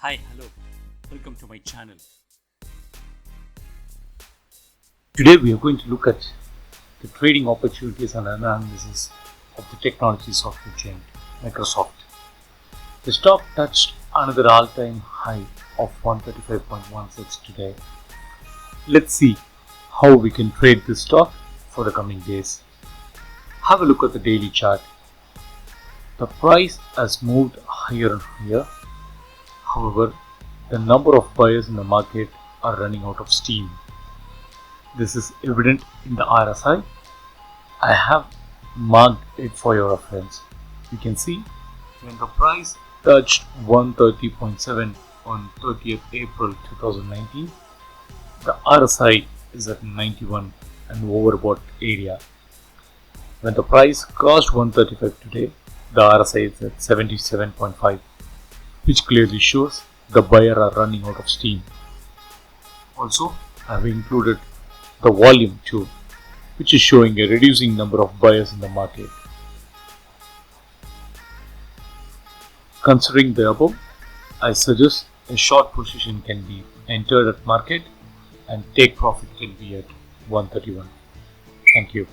Hi, hello, welcome to my channel. Today we are going to look at the trading opportunities and analysis of the technology software giant Microsoft. The stock touched another all-time high of 135.16 today. Let's see how we can trade this stock for the coming days. Have a look at the daily chart. The price has moved higher and higher. However, the number of buyers in the market are running out of steam. This is evident in the RSI. I have marked it for your reference. You can see when the price touched 130.7 on 30th April 2019, the RSI is at 91 and overbought area. When the price crossed 135 today, the RSI is at 77.5, which clearly shows the buyer are running out of steam. Also, I have included the volume too, which is showing a reducing number of buyers in the market. Considering the above, I suggest a short position can be entered at market and take profit can be at 131. Thank you.